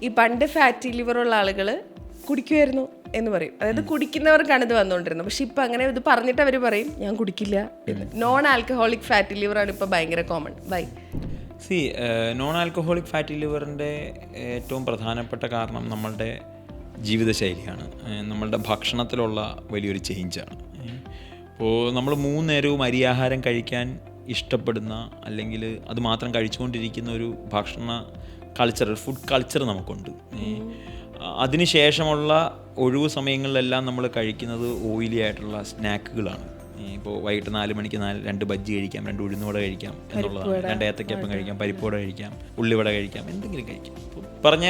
ഈ പണ്ട് fatty liver ഉള്ള ആളുകൾ കുടിക്കുമായിരുന്നു എന്ന് പറയും. അതായത് കുടിക്കുന്നവർക്കാണ് ഇത് വന്നുകൊണ്ടിരുന്നത്. പക്ഷെ ഇപ്പം അങ്ങനെ ഇത് പറഞ്ഞിട്ട് അവർ പറയും ഞാൻ കുടിക്കില്ല എന്ന്. നോൺ ആൽക്കഹോളിക് ഫാറ്റി ലിവറാണ് ഇപ്പോൾ ഭയങ്കര common. By non alcoholic fatty ലിവറിൻ്റെ ഏറ്റവും പ്രധാനപ്പെട്ട കാരണം നമ്മളുടെ ജീവിതശൈലിയാണ്, നമ്മളുടെ ഭക്ഷണത്തിലുള്ള വലിയൊരു ചേഞ്ചാണ്. ഇപ്പോൾ നമ്മൾ 3 നേരവും അരിയാഹാരം കഴിക്കാൻ ഇഷ്ടപ്പെടുന്ന, അല്ലെങ്കിൽ അത് മാത്രം കഴിച്ചുകൊണ്ടിരിക്കുന്ന ഒരു ഭക്ഷണ കൾച്ചർ, ഫുഡ് കൾച്ചർ നമുക്കുണ്ട്. അതിനുശേഷമുള്ള ഒഴിവ് സമയങ്ങളിലെല്ലാം നമ്മൾ കഴിക്കുന്നത് ഓയിലി ആയിട്ടുള്ള സ്നാക്കുകളാണ്. ഇപ്പോൾ വൈകിട്ട് 4 മണിക്ക് 2 ബജ്ജി കഴിക്കാം, 2 ഉഴുന്നുവട കഴിക്കാം എന്നുള്ളതാണ്, 2 ഏത്തക്കപ്പം കഴിക്കാം, പരിപ്പുവട കഴിക്കാം, ഉള്ളിവട കഴിക്കാം, എന്തെങ്കിലും കഴിക്കാം. പറഞ്ഞ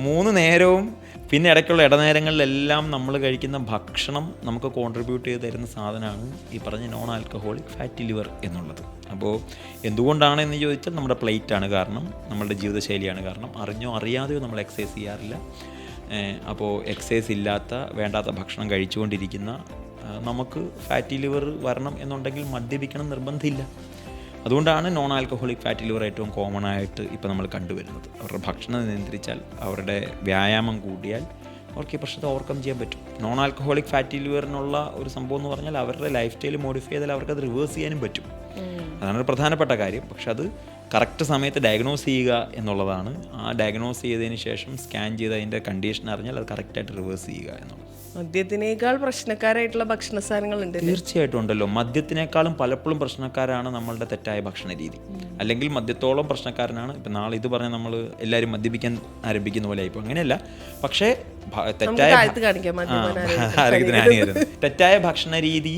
3 നേരവും പിന്നെ ഇടയ്ക്കുള്ള ഇടനേരങ്ങളിലെല്ലാം നമ്മൾ കഴിക്കുന്ന ഭക്ഷണം നമുക്ക് കോൺട്രിബ്യൂട്ട് ചെയ്ത് തരുന്ന സാധനമാണ് ഈ പറഞ്ഞ നോൺ ആൽക്കഹോളിക് ഫാറ്റി ലിവർ എന്നുള്ളത്. അപ്പോൾ എന്തുകൊണ്ടാണ് എന്ന് ചോദിച്ചാൽ നമ്മുടെ പ്ലേറ്റാണ് കാരണം, നമ്മളുടെ ജീവിതശൈലിയാണ് കാരണം. അറിഞ്ഞോ അറിയാതെയോ നമ്മൾ എക്സസൈസ് ചെയ്യാറില്ല. അപ്പോൾ എക്സസൈസ് ഇല്ലാത്ത വേണ്ടാത്ത ഭക്ഷണം കഴിച്ചുകൊണ്ടിരിക്കുന്ന നമുക്ക് ഫാറ്റി ലിവർ വരണം എന്നുണ്ടെങ്കിൽ മദ്യപിക്കണം നിർബന്ധമില്ല. അതുകൊണ്ടാണ് നോൺ ആൽക്കഹോളിക് ഫാറ്റി ലിവർ ഏറ്റവും കോമൺ ആയിട്ട് ഇപ്പോൾ നമ്മൾ കണ്ടുവരുന്നത്. അവരുടെ ഭക്ഷണം നിയന്ത്രിച്ചാൽ, അവരുടെ വ്യായാമം കൂടിയാൽ അവർക്ക് ഈ പ്രശ്നത്തെ ഓവർകം ചെയ്യാൻ പറ്റും. നോൺ ആൽക്കഹോളിക് ഫാറ്റി ലിവറിനുള്ള ഒരു സംഭവം എന്ന് പറഞ്ഞാൽ അവരുടെ ലൈഫ് സ്റ്റൈൽ മോഡിഫൈ ചെയ്താൽ അവർക്കത് റിവേഴ്സ് ചെയ്യാനും പറ്റും. അതാണ് ഒരു പ്രധാനപ്പെട്ട കാര്യം. പക്ഷെ അത് കറക്റ്റ് സമയത്ത് ഡയഗ്നോസ് ചെയ്യുക എന്നുള്ളതാണ്. ആ ഡയഗ്നോസ് ചെയ്തതിന് ശേഷം സ്കാൻ ചെയ്ത് അതിൻ്റെ കണ്ടീഷൻ അറിഞ്ഞാൽ അത് കറക്റ്റായിട്ട് റിവേഴ്സ് ചെയ്യുക എന്നുള്ളത്. മദ്യത്തിനേക്കാൾ പ്രശ്നക്കാരായിട്ടുള്ള ഭക്ഷണ സാധനങ്ങളുണ്ട്. തീർച്ചയായിട്ടും ഉണ്ടല്ലോ. മദ്യത്തിനേക്കാളും പലപ്പോഴും പ്രശ്നക്കാരാണ് നമ്മളുടെ തെറ്റായ ഭക്ഷണ രീതി. അല്ലെങ്കിൽ മദ്യത്തോളം പ്രശ്നക്കാരനാണ് ഇപ്പം നാളെ ഇത് പറഞ്ഞാൽ നമ്മൾ എല്ലാവരും മദ്യപിക്കാൻ ആരംഭിക്കുന്ന പോലെ ആയിപ്പോൾ അങ്ങനെയല്ല. പക്ഷേ തെറ്റായ ഭക്ഷണ രീതി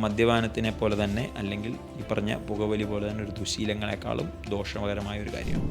മദ്യപാനത്തിനെ പോലെ തന്നെ, അല്ലെങ്കിൽ ഈ പറഞ്ഞ പുകവലി പോലെ തന്നെ ഒരു ദുശീലങ്ങളെക്കാളും ദോഷകരമായ ഒരു കാര്യമാണ്.